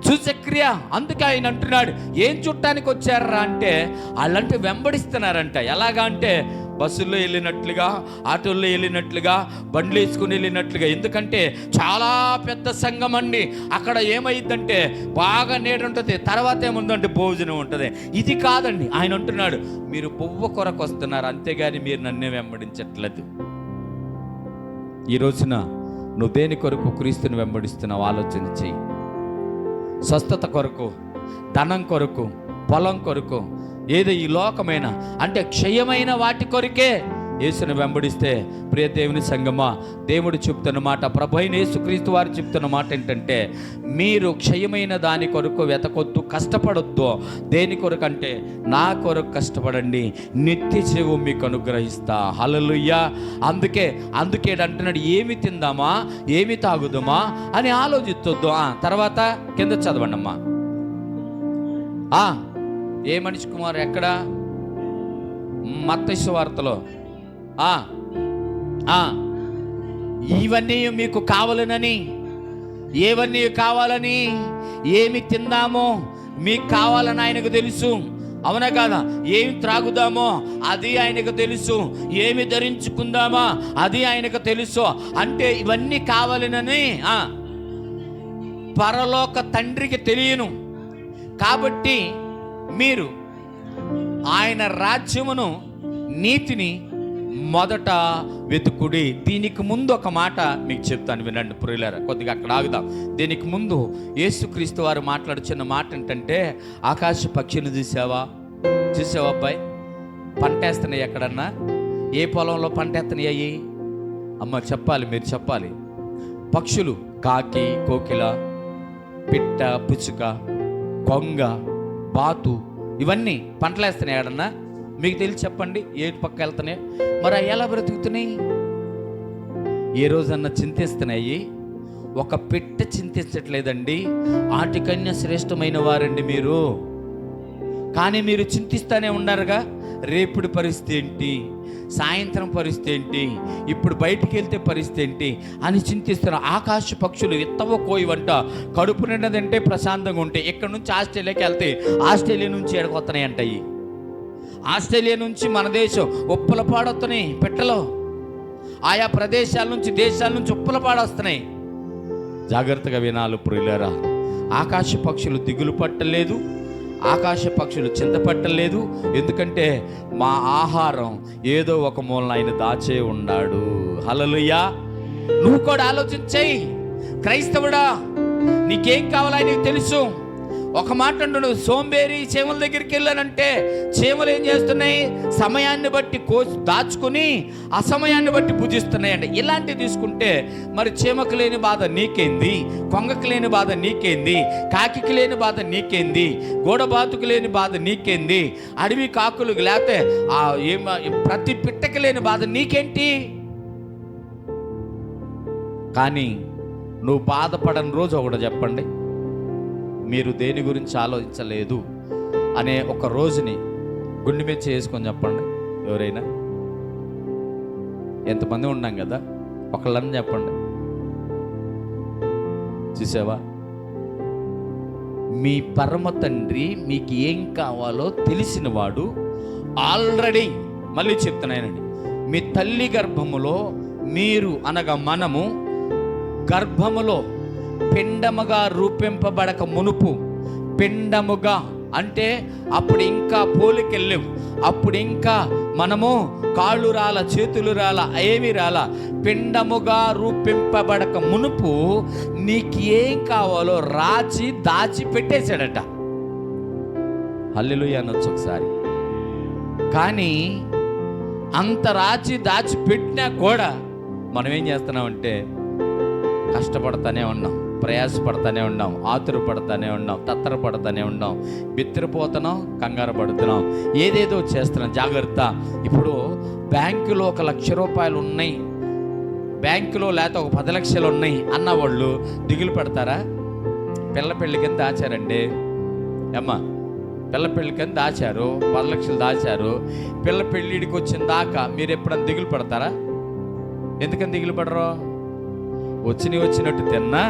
సూచక్రియ. అందుకే ఆయన అంటున్నాడు, ఏం చుట్టానికి వచ్చారా అంటే, వాళ్ళంటే వెంబడిస్తున్నారంట. ఎలాగా అంటే, బస్సుల్లో వెళ్ళినట్లుగా, ఆటోల్లో వెళ్ళినట్లుగా, బండ్లు వేసుకుని వెళ్ళినట్లుగా. ఎందుకంటే చాలా పెద్ద సంఘం అండి. అక్కడ ఏమైందంటే బాగా నీడ ఉంటుంది, తర్వాత ఏముందంటే భోజనం ఉంటుంది. ఇది కాదండి. ఆయన అంటున్నాడు, మీరు పువ్వు కొరకు వస్తున్నారు, అంతేగాని మీరు నన్నే వెంబడించట్లేదు. ఈ రోజున నువ్వు దేని కొరకు క్రీస్తుని వెంబడిస్తున్నావు ఆలోచన చెయ్యి. స్వస్థత కొరకు, ధనం కొరకు, పొలం కొరకు, ఏదో ఈ లోకమైన అంటే క్షయమైన వాటి కొరకే యేసుని వెంబడిస్తే, ప్రియ దేవుని సంగమా, దేవుడు చెప్తున్న మాట, ప్రభు అయిన యేసుక్రీస్తు వారు చెప్తున్న మాట ఏంటంటే, మీరు క్షయమైన దాని కొరకు వెతకొద్దు, కష్టపడొద్దు. దేని కొరకు అంటే, నా కొరకు కష్టపడండి, నిత్య జీవం మీకు అనుగ్రహిస్తా. హల్లెలూయా. అందుకే అంటున్నాడు, ఏమి తిందామా, ఏమి తాగుదామా అని ఆలోచించొద్దు. తర్వాత కింద చదవండి అమ్మా. ఏ మనిషి కుమారు ఎక్కడ? మత్తయి సువార్తలో ఇవన్నీ మీకు కావాలనని, ఏవన్నీ కావాలని, ఏమి తిందామో మీకు కావాలని ఆయనకు తెలుసు. అవునా కాదా? ఏమి త్రాగుదామో అది ఆయనకు తెలుసు, ఏమి ధరించుకుందామా అది ఆయనకు తెలుసు. అంటే ఇవన్నీ కావాలనని పరలోక తండ్రికి తెలియను. కాబట్టి మీరు ఆయన రాజ్యమును, నీతిని మొదట వెతుకుడి. దీనికి ముందు ఒక మాట మీకు చెప్తాను, వినండి ప్రియులారా. కొద్దిగా అక్కడ ఆగుదాం. దీనికి ముందు యేసుక్రీస్తు వారు మాట్లాడుచున్న మాట ఏంటంటే, ఆకాశ పక్షిని చూసావా అబ్బాయి? పంటేస్తున్నాయి ఎక్కడన్నా? ఏ పొలంలో పంటేస్తున్నాయి? అమ్మ చెప్పాలి, మీరు చెప్పాలి. పక్షులు కాకి, కోకిల, పిట్ట, పుచ్చుక, కొంగ, బాతు, ఇవన్నీ పంటలేస్తున్నాయి ఎక్కడన్నా? మీకు తెలిసి చెప్పండి, ఏ పక్క వెళ్తున్నాయి? మరి అవి ఎలా బ్రతుకుతున్నాయి? ఏ రోజన్నా చింతిస్తున్నాయి? ఒక పిట్ట చింతించట్లేదండి. వాటికన్నా శ్రేష్టమైన వారండి మీరు. కానీ మీరు చింతిస్తూనే ఉన్నారుగా, రేపుడి పరిస్థితి ఏంటి, సాయంత్రం పరిస్థితి ఏంటి, ఇప్పుడు బయటికి వెళ్తే పరిస్థితి ఏంటి అని చింతిస్తున్నారు. ఆకాశ పక్షులు ఎత్తవ కోయివంట, కడుపు నిండదంటే ప్రశాంతంగా ఉంటాయి. ఇక్కడ నుంచి ఆస్ట్రేలియాకి వెళ్తే ఆస్ట్రేలియా నుంచి ఎడకొస్తున్నాయి అంటాయి. ఆస్ట్రేలియా నుంచి మన దేశం ఉప్పల పాడొస్తున్నాయి పిట్టలు. ఆయా ప్రదేశాల నుంచి, దేశాల నుంచి ఉప్పల పాడొస్తున్నాయి. జాగ్రత్తగా వినాలి ప్రియులారా. ఆకాశ పక్షులు దిగులు పట్టలేదు, ఆకాశ పక్షులు చింతపట్టలేదు. ఎందుకంటే మా ఆహారం ఏదో ఒక మూలన ఆయన దాచే ఉన్నాడు. హల్లెలూయా. నువ్వు కూడా ఆలోచించేయి క్రైస్తవుడా, నీకేం కావాలో ఆయనకు తెలుసు. ఒక మాట అంటున్నాడు, సోంబేరి చీమల దగ్గరికి వెళ్ళానంటే చీమలు ఏం చేస్తున్నాయి? సమయాన్ని బట్టి దాచుకుని అసమయాన్ని బట్టి భుజిస్తున్నాయండి. ఇలాంటివి తీసుకుంటే మరి చీమకు లేని బాధ నీకేంది, కొంగకు లేని బాధ నీకేంది, కాకికి లేని బాధ నీకేంది, గోడబాతుకు లేని బాధ నీకేంది, అడవి కాకులకు లేకపోతే ప్రతి పిట్టకి లేని బాధ నీకేంటి? కానీ నువ్వు బాధపడని రోజు ఒకటి చెప్పండి, మీరు దేని గురించి ఆలోచించలేదు అనే ఒక రోజుని గుండె మీద చేసుకొని చెప్పండి. ఎవరైనా, ఎంతమంది ఉన్నాం కదా, ఒకళ్ళని చెప్పండి. చూసావా, మీ పరమ తండ్రి మీకు ఏం కావాలో తెలిసిన వాడు ఆల్రెడీ, మళ్ళీ చెప్తున్నానండి, మీ తల్లి గర్భములో మీరు అనగా మనము గర్భములో పిండముగా రూపింపబడక మునుపు, పిండముగా అంటే అప్పుడు ఇంకా పోలికెళ్ళేవు, అప్పుడు ఇంకా మనము కాళ్ళు రాల, చేతులు రాల, ఏమి రాల, పిండముగా రూపింపబడక మునుపు నీకు ఏం కావాలో రాచి దాచి పెట్టేశాడట. హల్లెలూయా అనొచ్చు ఒకసారి. కానీ అంత రాచి దాచి పెట్టినా కూడా మనం ఏం చేస్తున్నామంటే కష్టపడతానే ఉన్నాం, ప్రయాసపడతానే ఉన్నాం, ఆతురపడతానే ఉన్నాం, తత్తరపడతానే ఉన్నాం, బిత్తిరిపోతున్నాం, కంగారు పడుతున్నాం, ఏదేదో చేస్తున్నాం. జాగ్రత్త. ఇప్పుడు బ్యాంకులో 1,00,000 రూపాయలు ఉన్నాయి, బ్యాంకులో లేకపోతే ఒక 10 లక్షలు ఉన్నాయి అన్న వాళ్ళు దిగులు పడతారా? పిల్ల పెళ్ళి కింద దాచారండి అమ్మా, పిల్ల పెళ్ళి కింద దాచారు, 10 లక్షలు దాచారు. పిల్ల పెళ్ళిడికి వచ్చిన దాకా మీరు ఎప్పుడన్నా దిగులు పడతారా? ఎందుకని దిగులు పడరు? వచ్చినట్టు తిన్నా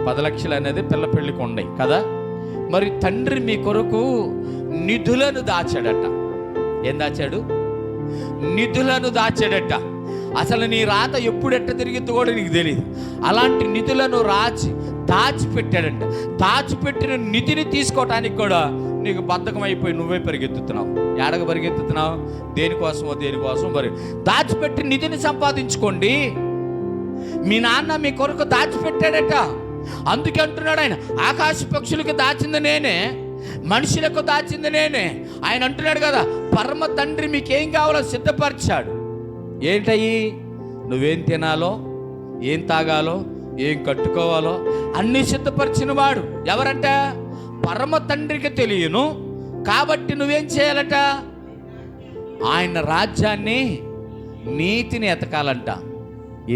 10 లక్షలు అనేది పిల్ల పెళ్ళికి ఉన్నాయి కదా. మరి తండ్రి మీ కొరకు నిధులను దాచాడట. ఏం దాచాడు? నిధులను దాచాడట. అసలు నీ రాత ఎప్పుడెట్ట తిరిగిద్దో కూడా నీకు తెలియదు. అలాంటి నిధులను దాచిపెట్టాడంట. దాచిపెట్టిన నిధిని తీసుకోవటానికి కూడా నీకు బద్ధకం అయిపోయి నువ్వే పరిగెత్తుతున్నావు. ఎడగ పరిగెత్తుతున్నావు? దేనికోసం మరి దాచిపెట్టి నిధిని సంపాదించుకోండి. మీ నాన్న మీ కొరకు దాచిపెట్టాడట. అందుకే అంటున్నాడు ఆయన, ఆకాశ పక్షులకు దాచింది నేనే, మనుషులకు దాచింది నేనే. ఆయన అంటున్నాడు కదా, పరమ తండ్రి మీకేం కావాలో సిద్ధపరిచాడు. ఏంటయ్యి? నువ్వేం తినాలో, ఏం తాగాలో, ఏం కట్టుకోవాలో అన్నీ సిద్ధపరిచిన వాడు ఎవరంట? పరమ తండ్రికి తెలియను. కాబట్టి నువ్వేం చేయాలట? ఆయన రాజ్యాన్ని, నీతిని ఎతకాలంట.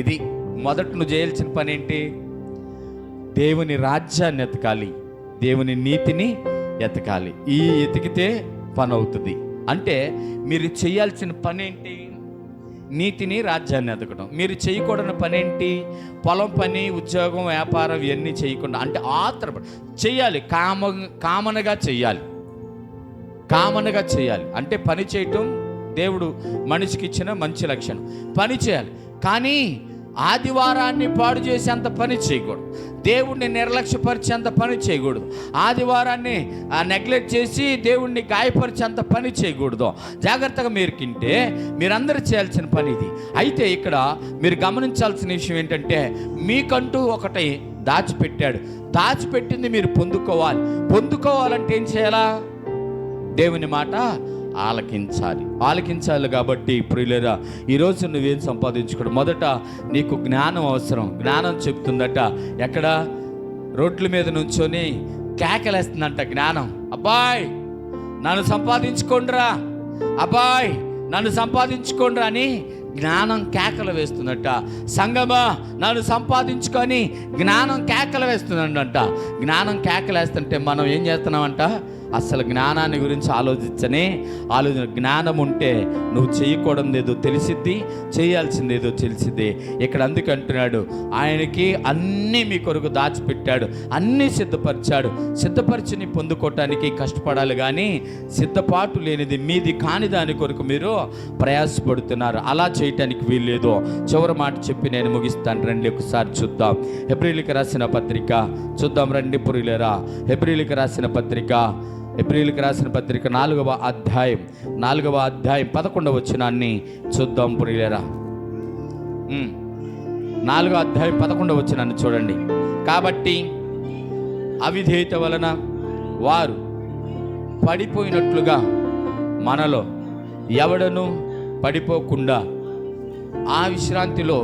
ఇది మొదట నువ్వు చేయాల్సిన పని ఏంటి? దేవుని రాజ్యాన్ని ఎతకాలి, దేవుని నీతిని ఎతకాలి. ఈ ఎతికితే పని అవుతుంది. అంటే మీరు చేయాల్సిన పని ఏంటి? నీతిని, రాజ్యాన్ని ఎతకడం. మీరు చేయకూడని పని ఏంటి? పొలం పని, ఉద్యోగం, వ్యాపారం ఇవన్నీ చేయకుండా, అంటే ఆత్రపడి చేయాలి, కామనగా చేయాలి, కామనగా చేయాలి. అంటే పని చేయటం దేవుడు మనిషికి ఇచ్చిన మంచి లక్షణం. పని చేయాలి, కానీ ఆదివారాన్ని పాడు చేసేంత పని చేయకూడదు, దేవుణ్ణి నిర్లక్ష్యపరిచేంత పని చేయకూడదు, ఆదివారాన్ని నెగ్లెక్ట్ చేసి దేవుణ్ణి గాయపరిచేంత పని చేయకూడదు. జాగ్రత్తగా మీరుకింటే మీరందరూ చేయాల్సిన పని ఇది. అయితే ఇక్కడ మీరు గమనించాల్సిన విషయం ఏంటంటే, మీకంటూ ఒకటి దాచిపెట్టాడు. దాచిపెట్టింది మీరు పొందుకోవాలంటే ఏం చేయాలా? దేవుని మాట ఆలకించాలి. కాబట్టి ప్రియులారా, ఈరోజు నువ్వేం సంపాదించుకోవడం? మొదట నీకు జ్ఞానం అవసరం. జ్ఞానం చెప్తుందట. ఎక్కడ? రోడ్ల మీద నుంచొని కేకలేస్తుందంట జ్ఞానం. అబ్బాయ్ నన్ను సంపాదించుకోండిరా, అబ్బాయ్ నన్ను సంపాదించుకోండిరా అని జ్ఞానం కేకలు వేస్తుందట. సంగమా నన్ను సంపాదించుకొని జ్ఞానం కేకలు వేస్తుందంట. జ్ఞానం కేకలేస్తుంటే మనం ఏం చేస్తున్నామంట? అసలు జ్ఞానాన్ని గురించి ఆలోచన. జ్ఞానం ఉంటే నువ్వు చేయకూడదేదో తెలిసిద్ది, చేయాల్సిందేదో తెలిసిద్ది. ఇక్కడ అందుకు అంటున్నాడు, ఆయనకి అన్నీ మీ కొరకు దాచిపెట్టాడు, అన్నీ సిద్ధపరిచిని పొందుకోవటానికి కష్టపడాలి. కానీ సిద్ధపాటు లేనిది, మీది కాని దాని కొరకు మీరు ప్రయాసపడుతున్నారు. అలా చేయటానికి వీల్లేదు. చివరి మాట చెప్పి నేను ముగిస్తాను. రండి ఒకసారి చూద్దాం. హెబ్రీయులకు రాసిన పత్రిక చూద్దాం. రండి ప్రియులారా, హెబ్రీయులకు రాసిన పత్రిక 4వ అధ్యాయం 11వ వచనాన్ని చూద్దాం ప్రియులారా. 4వ అధ్యాయం 11వ వచనాన్ని చూడండి. కాబట్టి అవిధేయత వలన వారు పడిపోయినట్లుగా మనలో ఎవడను పడిపోకుండా ఆ విశ్రాంతిలో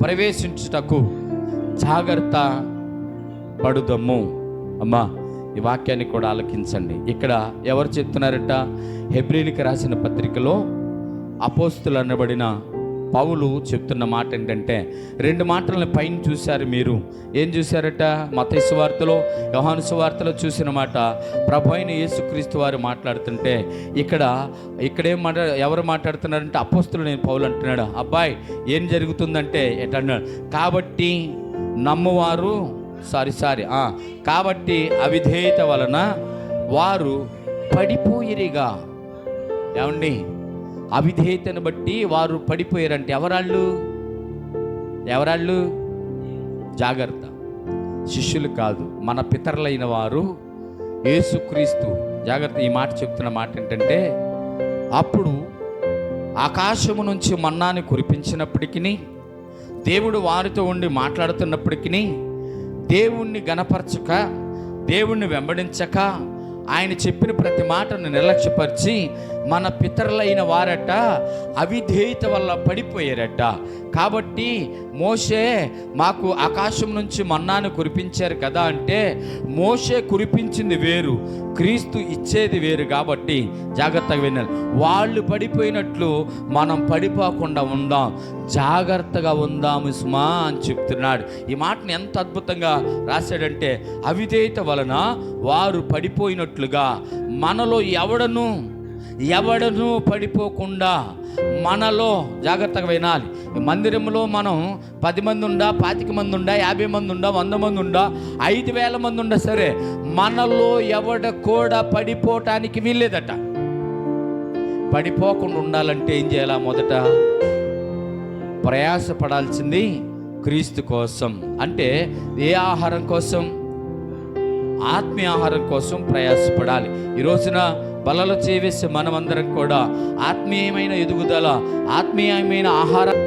ప్రవేశించుటకు జాగ్రత్త పడుదము. అమ్మా, ఈ వాక్యాన్ని కూడా ఆలకించండి. ఇక్కడ ఎవరు చెప్తున్నారట? హెబ్రీయులకు రాసిన పత్రికలో అపోస్తులు అనబడిన పౌలు చెప్తున్న మాట ఏంటంటే, 2 మాటలను పైన చూశారు. మీరు ఏం చూశారట? మత్తయి సువార్తలో, యోహాను సువార్తలో చూసిన మాట ప్రభు అయిన యేసుక్రీస్తు వారు మాట్లాడుతుంటే, ఎవరు మాట్లాడుతున్నారంటే అపోస్తులు నేను పౌలు అంటున్నాడు. అబ్బాయి ఏం జరుగుతుందంటే ఎటన్నాడు? కాబట్టి నమ్మువారు కాబట్టి అవిధేయత వలన వారు పడిపోయిరిగా. ఏమండి? అవిధేయతను బట్టి వారు పడిపోయారంటే ఎవరాళ్ళు? ఎవరాళ్ళు? జాగ్రత్త, శిష్యులు కాదు, మన పితరులైన వారు, యేసుక్రీస్తు. జాగ్రత్త, ఈ మాట చెప్తున్న మాట ఏంటంటే, అప్పుడు ఆకాశము నుంచి మన్నాని కురిపించినప్పటికీ, దేవుడు వారితో ఉండి మాట్లాడుతున్నప్పటికీ, దేవుణ్ణి గణపరచక, దేవుణ్ణి వెంబడించక, ఆయన చెప్పిన ప్రతి మాటను నిర్లక్ష్యపరిచి మన పితరులైన వారట అవిధేయత వల్ల పడిపోయారట. కాబట్టి మోషే మాకు ఆకాశం నుంచి మన్నాను కురిపించారు కదా అంటే, మోషే కురిపించింది వేరు, క్రీస్తు ఇచ్చేది వేరు. కాబట్టి జాగ్రత్తగా వినాలి. వాళ్ళు పడిపోయినట్లు మనం పడిపోకుండా ఉందాం, జాగ్రత్తగా ఉందాము సుమా అని చెప్తున్నాడు. ఈ మాటను ఎంత అద్భుతంగా రాశాడంటే, అవిధేయత వలన వారు పడిపోయినట్లుగా మనలో ఎవడను పడిపోకుండా మనలో, జాగ్రత్తగా వినాలి, మందిరంలో మనం 10 మంది ఉండా, 25 మంది ఉండా, 50 మంది ఉండా, 100 మంది ఉండా, 5,000 మంది ఉండా సరే, మనలో ఎవడ కూడా పడిపోవటానికి వీల్లేదట. పడిపోకుండా ఉండాలంటే ఏం చేయాలా? మొదట ప్రయాసపడాల్సింది క్రీస్తు కోసం. అంటే ఏ ఆహారం కోసం? ఆత్మీయ ఆహారం కోసం ప్రయాసపడాలి. ఈ రోజున బలలో చేవేసే మనమందరం కూడా ఆత్మీయమైన ఎదుగుదల, ఆత్మీయమైన ఆహారం